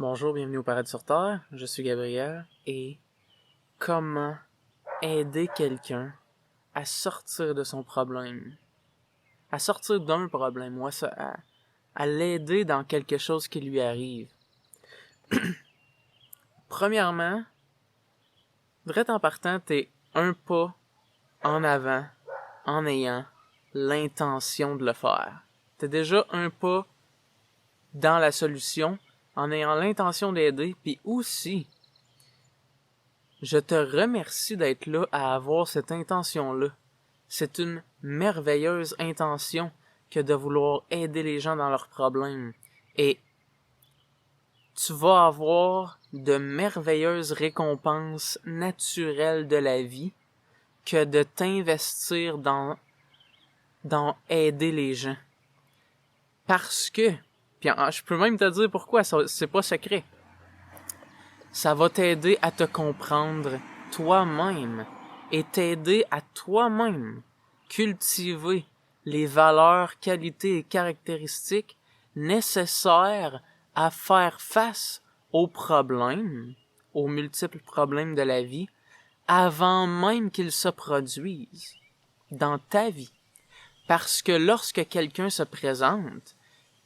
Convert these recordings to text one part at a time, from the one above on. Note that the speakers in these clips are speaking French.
Bonjour, bienvenue au Paradis sur Terre, je suis Gabriel, et comment aider quelqu'un à sortir de son problème, à sortir d'un problème, ou à l'aider dans quelque chose qui lui arrive. Premièrement, direct en partant, t'es un pas en avant en ayant l'intention de le faire. T'es déjà un pas dans la solution en ayant l'intention d'aider, puis aussi, je te remercie d'être là à avoir cette intention-là. C'est une merveilleuse intention que de vouloir aider les gens dans leurs problèmes. Et tu vas avoir de merveilleuses récompenses naturelles de la vie que de t'investir dans aider les gens. Parce que, puis je peux même te dire pourquoi, c'est pas secret. Ça va t'aider à te comprendre toi-même et t'aider à toi-même cultiver les valeurs, qualités et caractéristiques nécessaires à faire face aux problèmes, aux multiples problèmes de la vie, avant même qu'ils se produisent dans ta vie. Parce que lorsque quelqu'un se présente,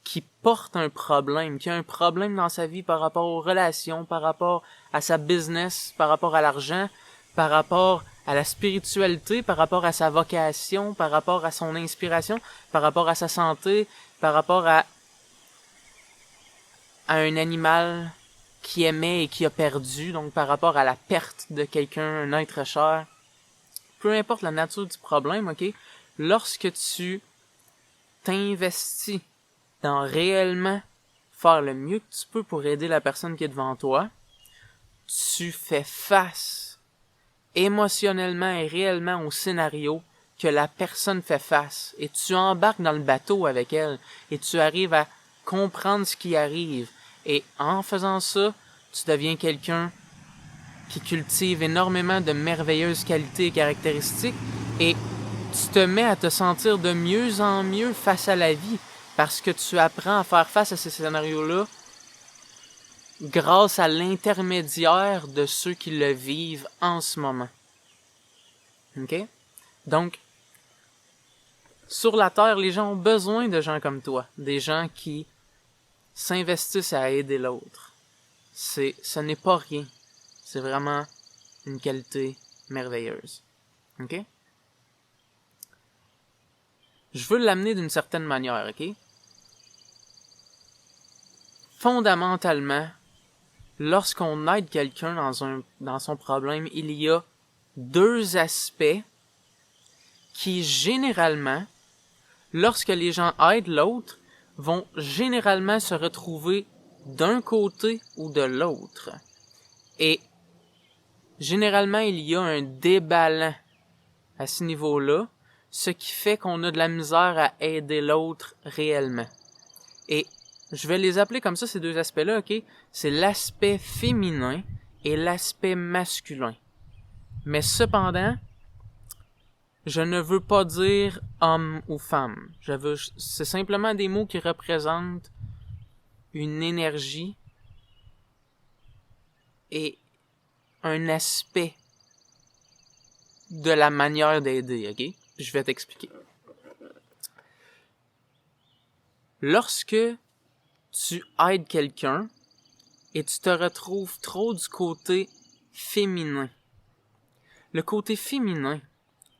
qui porte un problème, qui a un problème dans sa vie par rapport aux relations, par rapport à sa business, par rapport à l'argent, par rapport à la spiritualité, par rapport à sa vocation, par rapport à son inspiration, par rapport à sa santé, par rapport à un animal qui aimait et qui a perdu, donc par rapport à la perte de quelqu'un, un être cher. Peu importe la nature du problème, ok? Lorsque tu t'investis dans réellement faire le mieux que tu peux pour aider la personne qui est devant toi, tu fais face émotionnellement et réellement au scénario que la personne fait face et tu embarques dans le bateau avec elle et tu arrives à comprendre ce qui arrive et en faisant ça, tu deviens quelqu'un qui cultive énormément de merveilleuses qualités et caractéristiques et tu te mets à te sentir de mieux en mieux face à la vie parce que tu apprends à faire face à ces scénarios-là grâce à l'intermédiaire de ceux qui le vivent en ce moment. OK? Donc, sur la Terre, les gens ont besoin de gens comme toi, des gens qui s'investissent à aider l'autre. Ce n'est pas rien. C'est vraiment une qualité merveilleuse. OK? Je veux l'amener d'une certaine manière, OK? Fondamentalement, lorsqu'on aide quelqu'un dans son problème, il y a deux aspects qui, généralement, lorsque les gens aident l'autre, vont généralement se retrouver d'un côté ou de l'autre. Et généralement, il y a un déballement à ce niveau-là, ce qui fait qu'on a de la misère à aider l'autre réellement. Et je vais les appeler comme ça, ces deux aspects-là, ok? C'est l'aspect féminin et l'aspect masculin. Mais cependant, je ne veux pas dire homme ou femme. C'est simplement des mots qui représentent une énergie et un aspect de la manière d'aider, ok? Je vais t'expliquer. Lorsque tu aides quelqu'un et tu te retrouves trop du côté féminin. Le côté féminin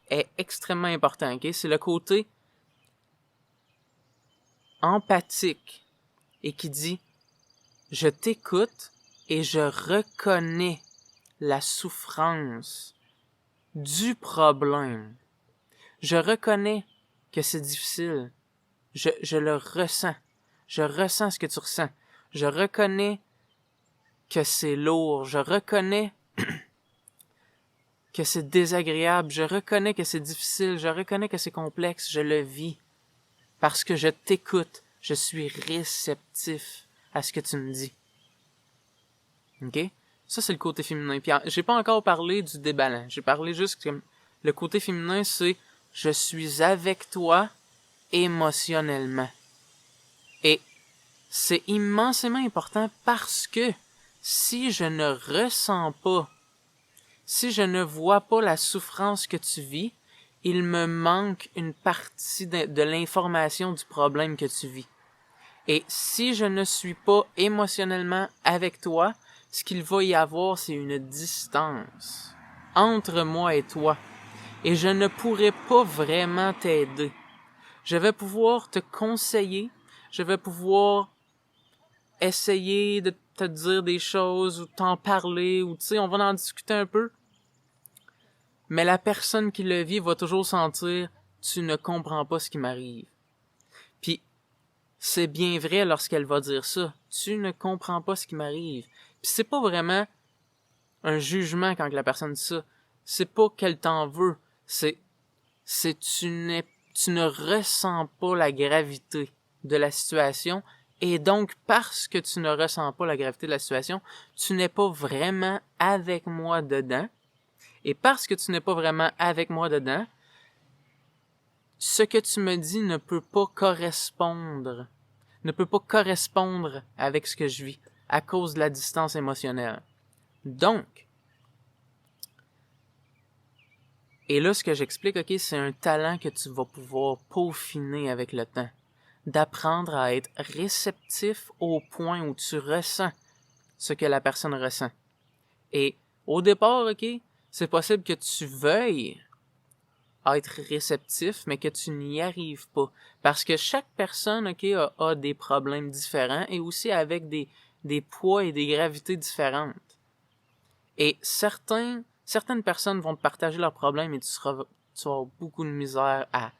est extrêmement important, ok? C'est le côté empathique et qui dit « Je t'écoute et je reconnais la souffrance du problème. Je reconnais que c'est difficile. Je le ressens. Je ressens ce que tu ressens. Je reconnais que c'est lourd. Je reconnais que c'est désagréable. Je reconnais que c'est difficile. Je reconnais que c'est complexe. Je le vis. Parce que je t'écoute. Je suis réceptif à ce que tu me dis. OK? Ça, c'est le côté féminin. Puis, j'ai pas encore parlé du déballant. J'ai parlé juste que le côté féminin, c'est je suis avec toi émotionnellement. Et c'est immensément important parce que si je ne ressens pas, si je ne vois pas la souffrance que tu vis, il me manque une partie de l'information du problème que tu vis. Et si je ne suis pas émotionnellement avec toi, ce qu'il va y avoir, c'est une distance entre moi et toi. Et je ne pourrai pas vraiment t'aider. Je vais pouvoir te conseiller, je vais pouvoir essayer de te dire des choses ou t'en parler ou tu sais, on va en discuter un peu. Mais la personne qui le vit va toujours sentir tu ne comprends pas ce qui m'arrive. Puis c'est bien vrai lorsqu'elle va dire ça. Tu ne comprends pas ce qui m'arrive. Puis c'est pas vraiment un jugement quand la personne dit ça. C'est pas qu'elle t'en veut. C'est tu ne ressens pas la gravité de la situation. Et donc, parce que tu ne ressens pas la gravité de la situation, tu n'es pas vraiment avec moi dedans. Et parce que tu n'es pas vraiment avec moi dedans, ce que tu me dis ne peut pas correspondre avec ce que je vis à cause de la distance émotionnelle. Donc, et là, ce que j'explique, ok, c'est un talent que tu vas pouvoir peaufiner avec le temps. D'apprendre à être réceptif au point où tu ressens ce que la personne ressent. Et au départ, ok, c'est possible que tu veuilles être réceptif, mais que tu n'y arrives pas. Parce que chaque personne, ok, a des problèmes différents et aussi avec des poids et des gravités différentes. Et certaines personnes vont te partager leurs problèmes et tu vas avoir beaucoup de misère à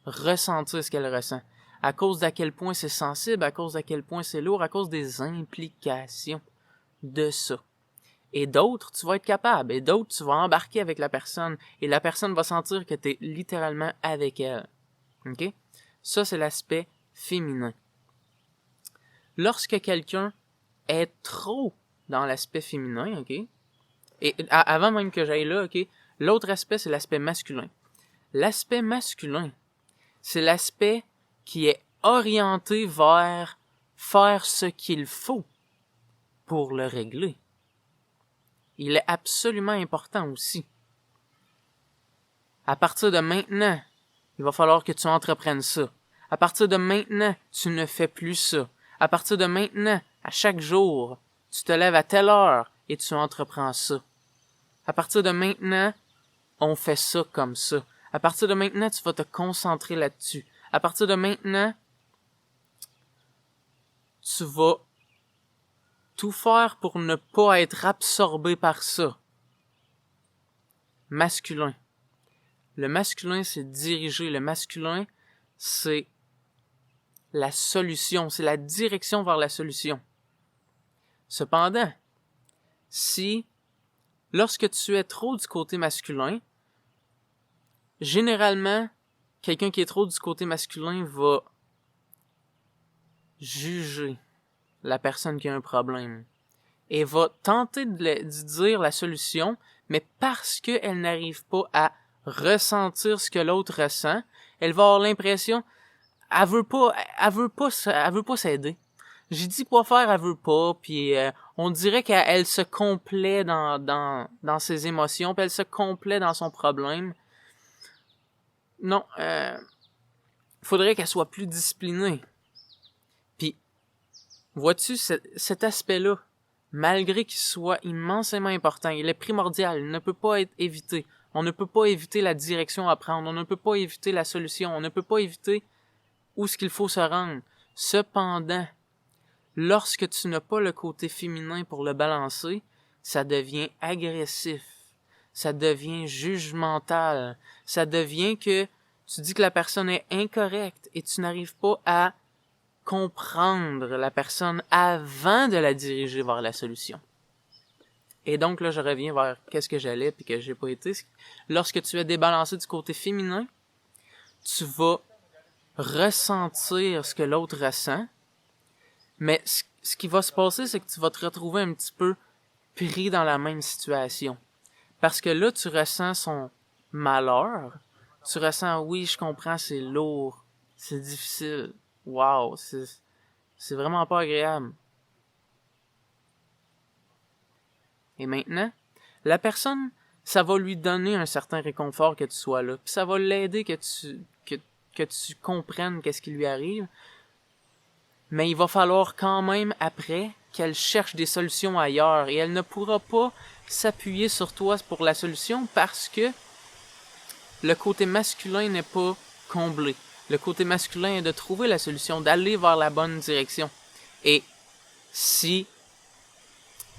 ressentir ce qu'elles ressentent. À cause d'à quel point c'est sensible, à cause d'à quel point c'est lourd, à cause des implications de ça. Et d'autres, tu vas être capable. Et d'autres, tu vas embarquer avec la personne. Et la personne va sentir que tu es littéralement avec elle. OK? Ça, c'est l'aspect féminin. Lorsque quelqu'un est trop dans l'aspect féminin, OK? Et avant même que j'aille là, OK? L'autre aspect, c'est l'aspect masculin. L'aspect masculin, c'est l'aspect qui est orienté vers faire ce qu'il faut pour le régler. Il est absolument important aussi. À partir de maintenant, il va falloir que tu entreprennes ça. À partir de maintenant, tu ne fais plus ça. À partir de maintenant, à chaque jour, tu te lèves à telle heure et tu entreprends ça. À partir de maintenant, on fait ça comme ça. À partir de maintenant, tu vas te concentrer là-dessus. À partir de maintenant, tu vas tout faire pour ne pas être absorbé par ça. Masculin. Le masculin, c'est diriger. Le masculin, c'est la solution. C'est la direction vers la solution. Cependant, lorsque tu es trop du côté masculin, généralement, quelqu'un qui est trop du côté masculin va juger la personne qui a un problème et va tenter de dire la solution, mais parce qu'elle n'arrive pas à ressentir ce que l'autre ressent, elle va avoir l'impression elle veut pas s'aider. J'ai dit quoi faire, elle veut pas, puis on dirait qu'elle se complaît dans ses émotions, puis elle se complaît dans son problème. Non, faudrait qu'elle soit plus disciplinée. Puis, vois-tu, cet aspect-là, malgré qu'il soit immensément important, il est primordial, il ne peut pas être évité. On ne peut pas éviter la direction à prendre, on ne peut pas éviter la solution, on ne peut pas éviter où est-ce qu'il faut se rendre. Cependant, lorsque tu n'as pas le côté féminin pour le balancer, ça devient agressif, ça devient jugemental, ça devient que tu dis que la personne est incorrecte et tu n'arrives pas à comprendre la personne avant de la diriger vers la solution. Et donc là, je reviens vers qu'est-ce que j'allais puis que j'ai pas été. Lorsque tu es débalancé du côté féminin, tu vas ressentir ce que l'autre ressent, mais ce qui va se passer, c'est que tu vas te retrouver un petit peu pris dans la même situation. Parce que là, tu ressens son malheur, tu ressens, oui, je comprends, c'est lourd, c'est difficile, wow, C'est vraiment pas agréable. Et maintenant, la personne, ça va lui donner un certain réconfort que tu sois là. Puis ça va l'aider que tu comprennes qu'est-ce qui lui arrive. Mais il va falloir quand même, après, qu'elle cherche des solutions ailleurs. Et elle ne pourra pas s'appuyer sur toi pour la solution parce que le côté masculin n'est pas comblé. Le côté masculin est de trouver la solution, d'aller vers la bonne direction. Et si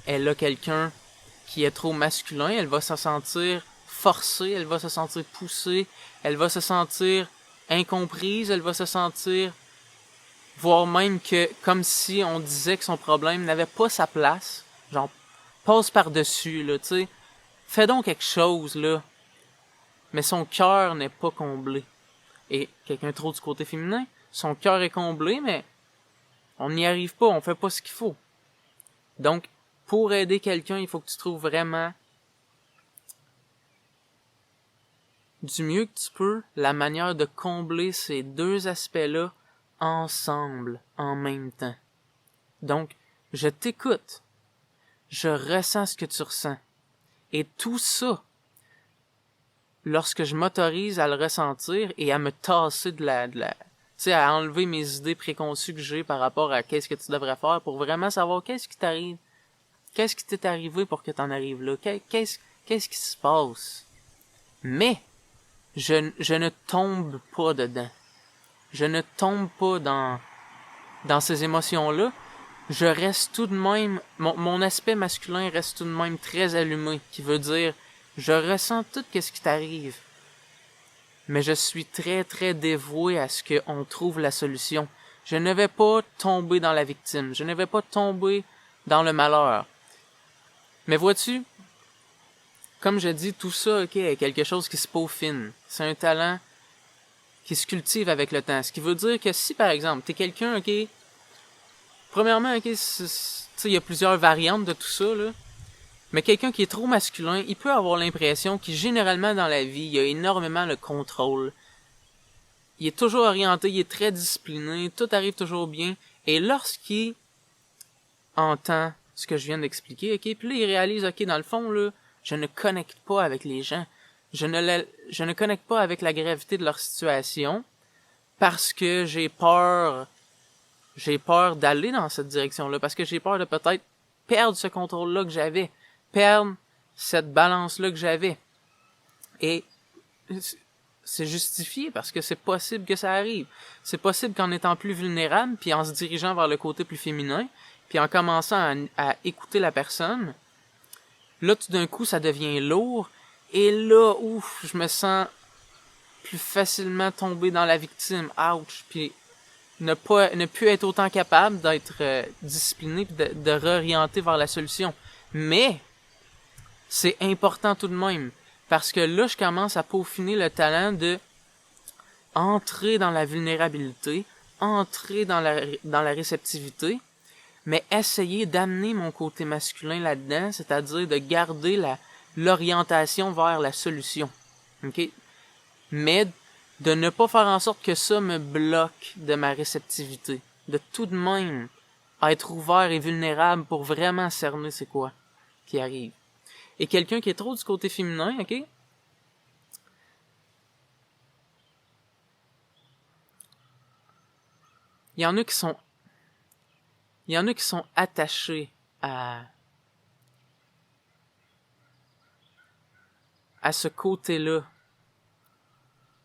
elle a quelqu'un qui est trop masculin, elle va se sentir forcée, elle va se sentir poussée, elle va se sentir incomprise, elle va se sentir voire même que comme si on disait que son problème n'avait pas sa place. Genre, passe par-dessus, là, tu sais. Fais donc quelque chose, là. Mais son cœur n'est pas comblé. Et quelqu'un trop du côté féminin, son cœur est comblé, mais on n'y arrive pas, on fait pas ce qu'il faut. Donc, pour aider quelqu'un, il faut que tu trouves vraiment du mieux que tu peux la manière de combler ces deux aspects-là ensemble, en même temps. Donc, je t'écoute. Je ressens ce que tu ressens. Et tout ça, lorsque je m'autorise à le ressentir et à me tasser tu sais, à enlever mes idées préconçues que j'ai par rapport à qu'est-ce que tu devrais faire pour vraiment savoir qu'est-ce qui t'arrive. Qu'est-ce qui t'est arrivé pour que t'en arrives là? Qu'est-ce qui se passe? Mais, je ne tombe pas dedans. Je ne tombe pas dans ces émotions-là. Je reste tout de même, mon aspect masculin reste tout de même très allumé, qui veut dire, je ressens tout ce qui t'arrive. Mais je suis très, très dévoué à ce qu'on trouve la solution. Je ne vais pas tomber dans la victime. Je ne vais pas tomber dans le malheur. Mais vois-tu, comme je dis, tout ça, ok, est quelque chose qui se peaufine. C'est un talent qui se cultive avec le temps. Ce qui veut dire que si, par exemple, t'es quelqu'un, ok, premièrement, ok, tu sais, il y a plusieurs variantes de tout ça, là. Mais quelqu'un qui est trop masculin, il peut avoir l'impression qu'il, généralement, dans la vie, il y a énormément le contrôle. Il est toujours orienté, il est très discipliné, tout arrive toujours bien. Et lorsqu'il entend ce que je viens d'expliquer, ok, puis là, il réalise, ok, dans le fond, là, je ne connecte pas avec les gens. Je ne connecte pas avec la gravité de leur situation parce que j'ai peur d'aller dans cette direction-là, parce que j'ai peur de peut-être perdre ce contrôle-là que j'avais, perdre cette balance-là que j'avais. Et c'est justifié parce que c'est possible que ça arrive. C'est possible qu'en étant plus vulnérable, puis en se dirigeant vers le côté plus féminin, puis en commençant à écouter la personne, là, tout d'un coup, ça devient lourd, et là, ouf, je me sens plus facilement tomber dans la victime, ouch, puis ne plus être autant capable d'être discipliné puis de réorienter vers la solution. Mais c'est important tout de même parce que là je commence à peaufiner le talent de entrer dans la vulnérabilité, entrer dans la réceptivité, mais essayer d'amener mon côté masculin là-dedans, c'est-à-dire de garder l'orientation vers la solution. OK? Mais de ne pas faire en sorte que ça me bloque de ma réceptivité. De tout de même être ouvert et vulnérable pour vraiment cerner c'est quoi qui arrive. Et quelqu'un qui est trop du côté féminin, ok? Il y en a qui sont attachés à ce côté-là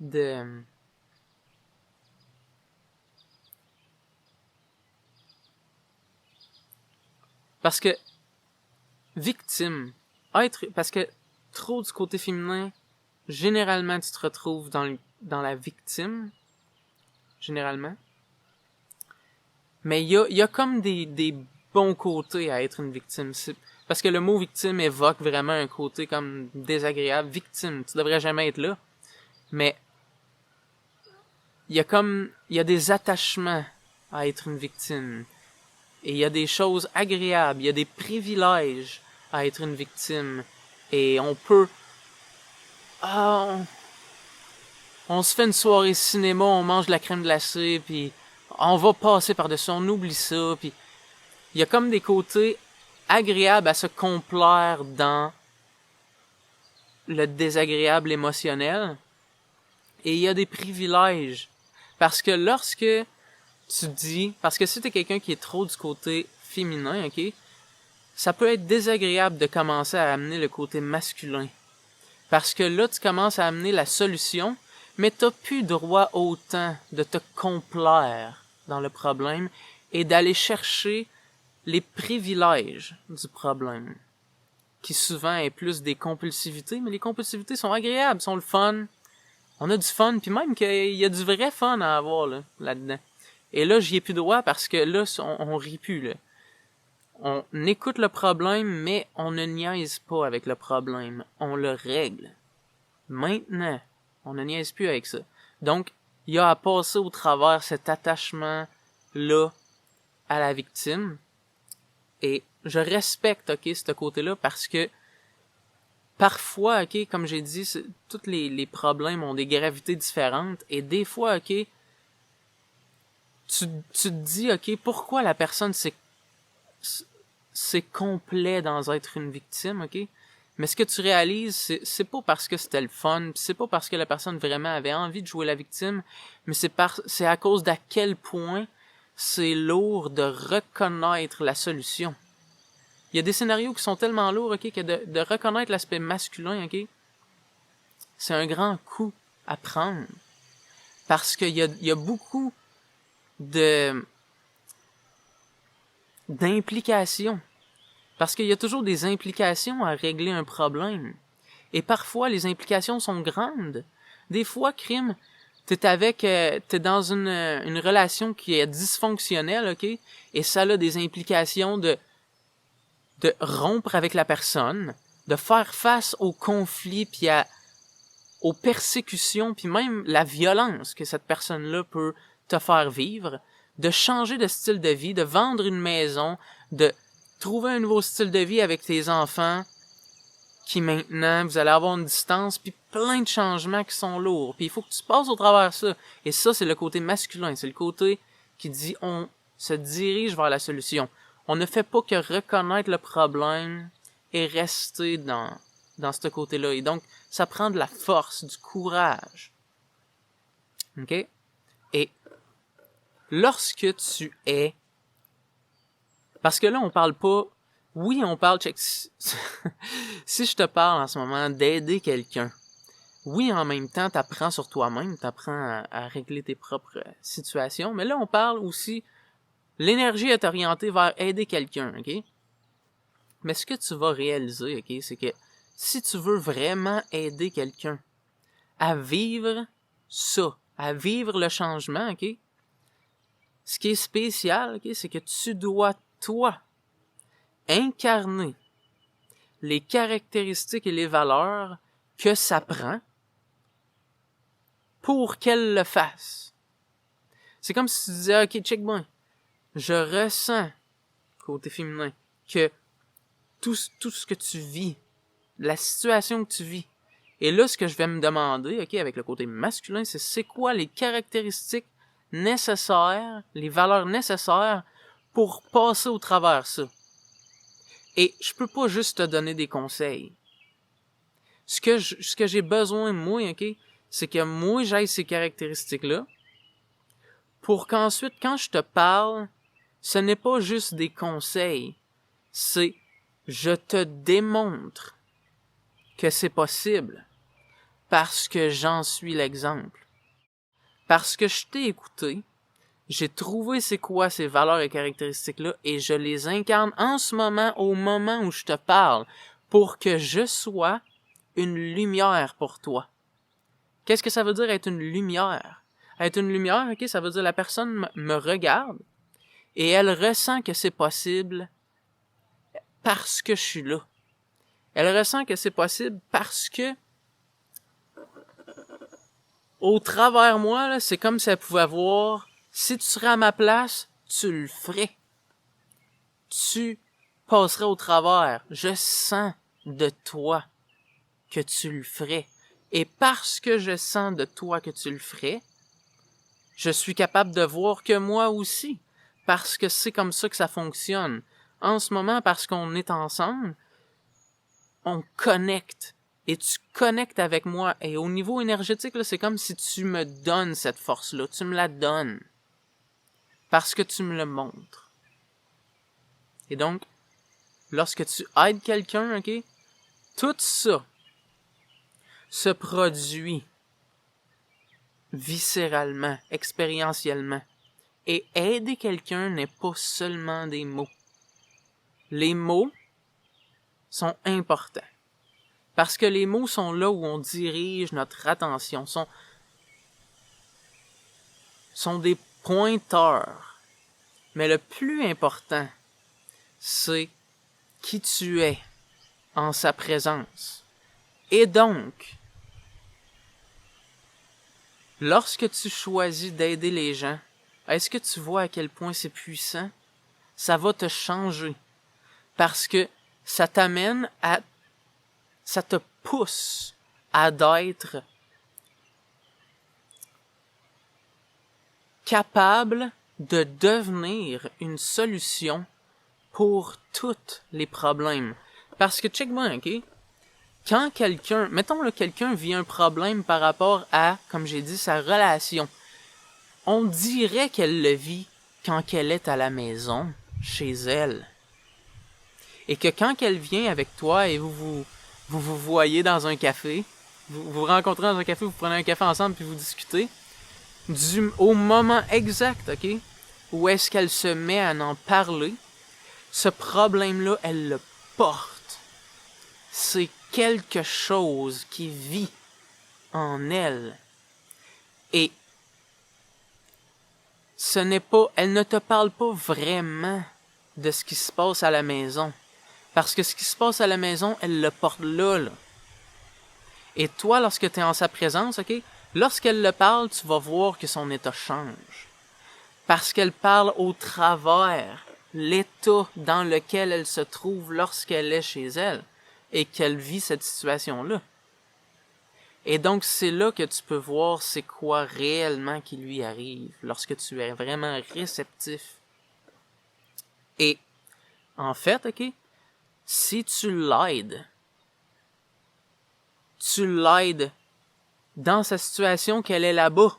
de parce que parce que trop du côté féminin, généralement tu te retrouves dans la victime, généralement. Mais il y a comme des bons côtés à être une victime. Parce que le mot victime évoque vraiment un côté comme désagréable. Victime, tu devrais jamais être là. Mais il y a des attachements à être une victime. Et il y a des choses agréables, il y a des privilèges à être une victime. Et on peut... on se fait une soirée cinéma, on mange de la crème glacée, puis on va passer par-dessus, on oublie ça, puis il y a comme des côtés agréables à se complaire dans le désagréable émotionnel, et il y a des privilèges. Parce que lorsque tu dis, parce que si t'es quelqu'un qui est trop du côté féminin, ok, ça peut être désagréable de commencer à amener le côté masculin. Parce que là, tu commences à amener la solution, mais t'as plus droit autant de te complaire dans le problème et d'aller chercher les privilèges du problème, qui souvent est plus des compulsivités, mais les compulsivités sont agréables, sont le fun. On a du fun, puis même qu'il y a du vrai fun à avoir là-dedans. Et là, j'y ai plus droit parce que là, on rit plus, là. On écoute le problème, mais on ne niaise pas avec le problème. On le règle. Maintenant, on ne niaise plus avec ça. Donc, il y a à passer au travers cet attachement-là à la victime. Et je respecte, ok, ce côté-là parce que parfois, ok, comme j'ai dit, tous les problèmes ont des gravités différentes. Et des fois, ok, tu te dis, ok, pourquoi la personne c'est complet dans être une victime, ok? Mais ce que tu réalises, c'est pas parce que c'était le fun, c'est pas parce que la personne vraiment avait envie de jouer la victime, mais c'est à cause d'à quel point c'est lourd de reconnaître la solution. Il y a des scénarios qui sont tellement lourds, ok, que de reconnaître l'aspect masculin, ok, c'est un grand coup à prendre. Parce qu'il y a beaucoup d'implications. Parce qu'il y a toujours des implications à régler un problème. Et parfois, les implications sont grandes. Des fois, crime, t'es dans une relation qui est dysfonctionnelle, ok? Et ça a des implications de rompre avec la personne, de faire face aux conflits puis aux persécutions puis même la violence que cette personne-là peut te faire vivre, de changer de style de vie, de vendre une maison, de trouver un nouveau style de vie avec tes enfants, qui maintenant, vous allez avoir une distance, puis plein de changements qui sont lourds. Puis il faut que tu passes au travers de ça. Et ça, c'est le côté masculin. C'est le côté qui dit on se dirige vers la solution. On ne fait pas que reconnaître le problème et rester dans ce côté-là. Et donc, ça prend de la force, du courage. OK? Et lorsque tu es... Parce que là, on parle pas... Oui, on parle... Check. Si je te parle en ce moment d'aider quelqu'un, oui, en même temps, t'apprends sur toi-même, t'apprends à régler tes propres situations, mais là, on parle aussi... L'énergie est orientée vers aider quelqu'un, OK? Mais ce que tu vas réaliser, OK, c'est que si tu veux vraiment aider quelqu'un à vivre ça, à vivre le changement, OK? Ce qui est spécial, OK, c'est que tu dois, toi, incarner les caractéristiques et les valeurs que ça prend pour qu'elle le fasse. C'est comme si tu disais, OK, check moi, je ressens, côté féminin, que tout ce que tu vis, la situation que tu vis, et là, ce que je vais me demander, OK, avec le côté masculin, c'est quoi les caractéristiques nécessaires, les valeurs nécessaires pour passer au travers ça. Et je peux pas juste te donner des conseils. Ce que j'ai besoin, moi, OK, c'est que moi, j'aille ces caractéristiques-là pour qu'ensuite, quand je te parle, ce n'est pas juste des conseils. C'est, je te démontre que c'est possible parce que j'en suis l'exemple. Parce que je t'ai écouté, j'ai trouvé c'est quoi ces valeurs et caractéristiques-là et je les incarne en ce moment, au moment où je te parle, pour que je sois une lumière pour toi. Qu'est-ce que ça veut dire être une lumière? Être une lumière, ok, ça veut dire la personne me regarde et elle ressent que c'est possible parce que je suis là. Elle ressent que c'est possible parce que au travers moi, là, c'est comme si elle pouvait voir, si tu serais à ma place, tu le ferais. Tu passerais au travers. Je sens de toi que tu le ferais. Et parce que je sens de toi que tu le ferais, Je suis capable de voir que moi aussi, parce que c'est comme ça que ça fonctionne. En ce moment, parce qu'on est ensemble, on connecte. Et tu connectes avec moi. Et au niveau énergétique, là, c'est comme si tu me donnes cette force-là. Tu me la donnes. Parce que tu me le montres. Et donc, lorsque tu aides quelqu'un, ok, tout ça se produit viscéralement, expérientiellement. Et aider quelqu'un n'est pas seulement des mots. Les mots sont importants. Parce que les mots sont là où on dirige notre attention, sont des pointeurs. Mais le plus important, c'est qui tu es en sa présence. Et donc, lorsque tu choisis d'aider les gens, est-ce que tu vois à quel point c'est puissant? Ça va te changer. Parce que ça t'amène à... ça te pousse à d'être capable de devenir une solution pour tous les problèmes. Parce que, check-moi, ok? Quand quelqu'un, mettons là, quelqu'un vit un problème par rapport à, comme j'ai dit, sa relation, on dirait qu'elle le vit quand elle est à la maison, chez elle. Et que quand elle vient avec toi et vous voyez dans un café, vous vous rencontrez dans un café, vous prenez un café ensemble puis vous discutez, au moment exact, ok, où est-ce qu'elle se met à en parler, ce problème-là, elle le porte. C'est quelque chose qui vit en elle. Et ce n'est pas, elle ne te parle pas vraiment de ce qui se passe à la maison. Parce que ce qui se passe à la maison, elle le porte là. Et toi, lorsque tu es en sa présence, ok, lorsqu'elle le parle, tu vas voir que son état change. Parce qu'elle parle au travers l'état dans lequel elle se trouve lorsqu'elle est chez elle et qu'elle vit cette situation-là. Et donc, c'est là que tu peux voir c'est quoi réellement qui lui arrive lorsque tu es vraiment réceptif. Et, en fait, ok, si tu l'aides dans sa situation qu'elle est là-bas,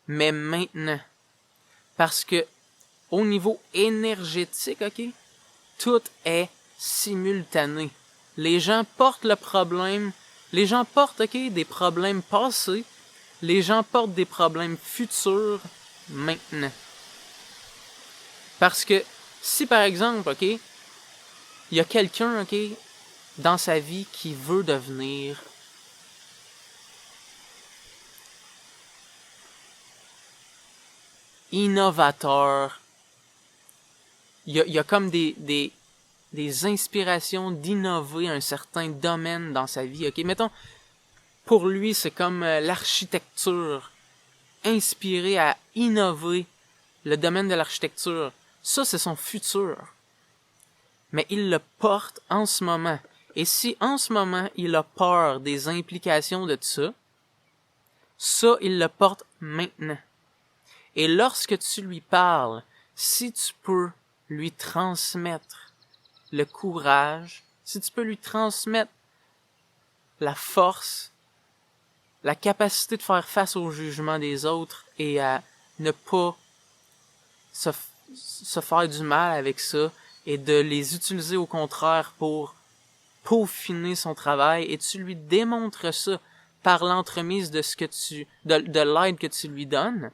mais maintenant. Parce que, au niveau énergétique, ok, tout est simultané. Les gens portent le problème, les gens portent, ok, des problèmes passés, les gens portent des problèmes futurs maintenant. Parce que, si par exemple, ok, il y a quelqu'un, ok, dans sa vie qui veut devenir innovateur, il y a comme des inspirations d'innover un certain domaine dans sa vie. Ok, mettons, pour lui, c'est comme l'architecture, inspiré à innover le domaine de l'architecture. Ça, c'est son futur. Mais il le porte en ce moment. Et si en ce moment, il a peur des implications de ça, il le porte maintenant. Et lorsque tu lui parles, si tu peux lui transmettre le courage, si tu peux lui transmettre la force, la capacité de faire face au jugement des autres et à ne pas se faire du mal avec ça et de les utiliser au contraire pour peaufiner son travail, et tu lui démontres ça par l'entremise de ce que de l'aide que tu lui donnes,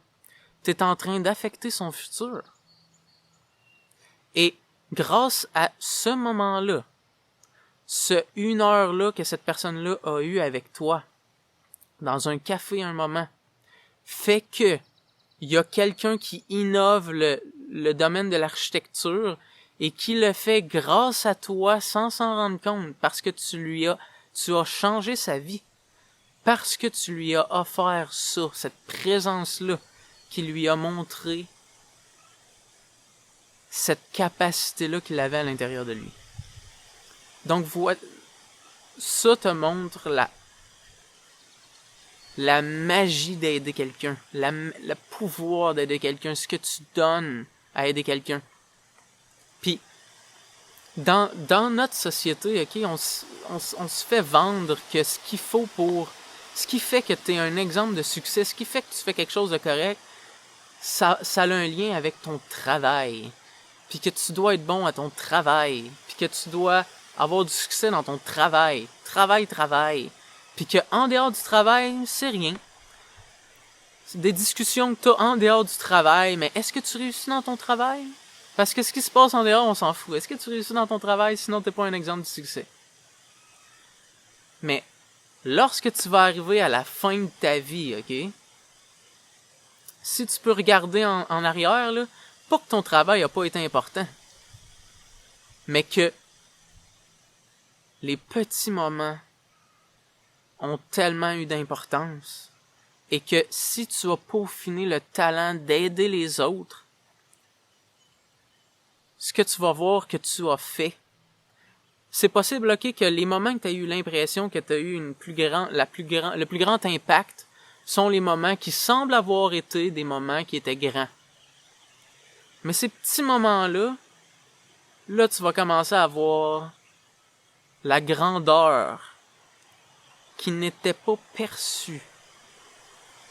t'es en train d'affecter son futur. Et grâce à ce moment-là, ce 1 heure-là que cette personne-là a eu avec toi, dans un café un moment, fait que il y a quelqu'un qui innove le domaine de l'architecture et qui le fait grâce à toi sans s'en rendre compte, parce que tu as changé sa vie, parce que tu lui as offert ça, cette présence-là, qui lui a montré cette capacité-là qu'il avait à l'intérieur de lui. Donc, ça te montre la magie d'aider quelqu'un, le pouvoir d'aider quelqu'un, ce que tu donnes à aider quelqu'un. Puis, dans notre société, ok, on se fait vendre que ce qu'il faut pour... Ce qui fait que tu es un exemple de succès, ce qui fait que tu fais quelque chose de correct, ça a un lien avec ton travail. Puis que tu dois être bon à ton travail. Puis que tu dois avoir du succès dans ton travail. Travail. Puis que en dehors du travail, c'est rien. C'est des discussions que tu as en dehors du travail, mais est-ce que tu réussis dans ton travail? Parce que ce qui se passe en dehors, on s'en fout. Est-ce que tu réussis dans ton travail, sinon t'es pas un exemple de succès? Mais lorsque tu vas arriver à la fin de ta vie, ok? Si tu peux regarder en arrière, là, pas que ton travail n'a pas été important, mais que les petits moments ont tellement eu d'importance et que si tu as peaufiné le talent d'aider les autres, ce que tu vas voir que tu as fait, c'est possible, ok, que les moments que tu as eu l'impression que tu as eu le plus grand impact sont les moments qui semblent avoir été des moments qui étaient grands. Mais ces petits moments-là, là, tu vas commencer à voir la grandeur qui n'était pas perçue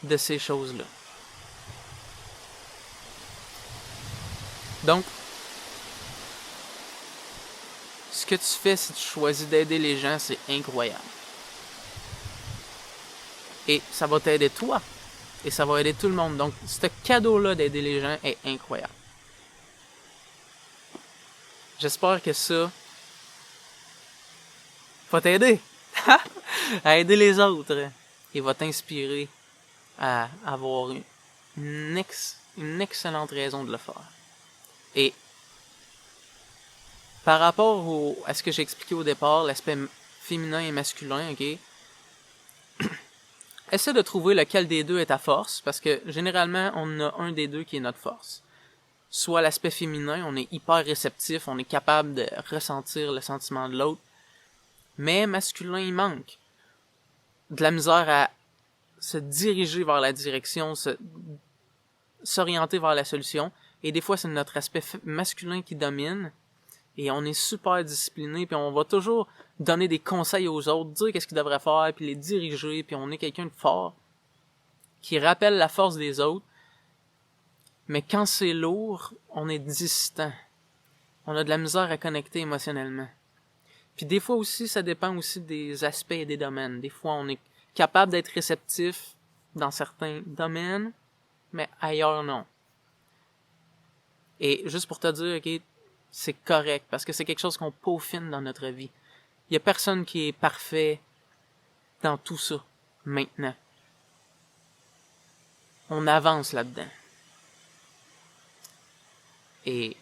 de ces choses-là. Donc, ce que tu fais si tu choisis d'aider les gens, c'est incroyable. Et ça va t'aider toi. Et ça va aider tout le monde. Donc, ce cadeau-là d'aider les gens est incroyable. J'espère que ça va t'aider à aider les autres. Et va t'inspirer à avoir une excellente raison de le faire. Et par rapport à ce que j'ai expliqué au départ, l'aspect féminin et masculin, ok? Essaie de trouver lequel des deux est ta force, parce que généralement, on a un des deux qui est notre force. Soit l'aspect féminin, on est hyper réceptif, on est capable de ressentir le sentiment de l'autre. Mais masculin, il manque de la misère à se diriger vers la direction, s'orienter vers la solution. Et des fois, c'est notre aspect masculin qui domine. Et on est super discipliné, puis on va toujours donner des conseils aux autres, dire qu'est-ce qu'ils devraient faire, puis les diriger, puis on est quelqu'un de fort, qui rappelle la force des autres. Mais quand c'est lourd, on est distant. On a de la misère à connecter émotionnellement. Puis des fois aussi, ça dépend aussi des aspects et des domaines. Des fois, on est capable d'être réceptif dans certains domaines, mais ailleurs, non. Et juste pour te dire, ok, c'est correct, parce que c'est quelque chose qu'on peaufine dans notre vie. Il y a personne qui est parfait dans tout ça, maintenant. On avance là-dedans. Et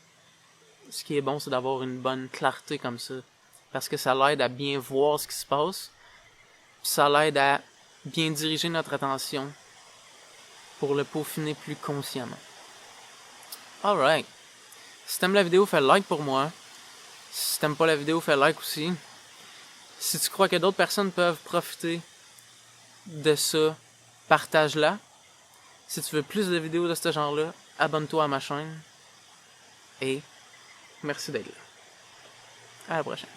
ce qui est bon, c'est d'avoir une bonne clarté comme ça, parce que ça l'aide à bien voir ce qui se passe, puis ça l'aide à bien diriger notre attention pour le peaufiner plus consciemment. Alright. Si t'aimes la vidéo, fais like pour moi. Si t'aimes pas la vidéo, fais like aussi. Si tu crois que d'autres personnes peuvent profiter de ça, partage-la. Si tu veux plus de vidéos de ce genre-là, abonne-toi à ma chaîne. Et merci d'être là. À la prochaine.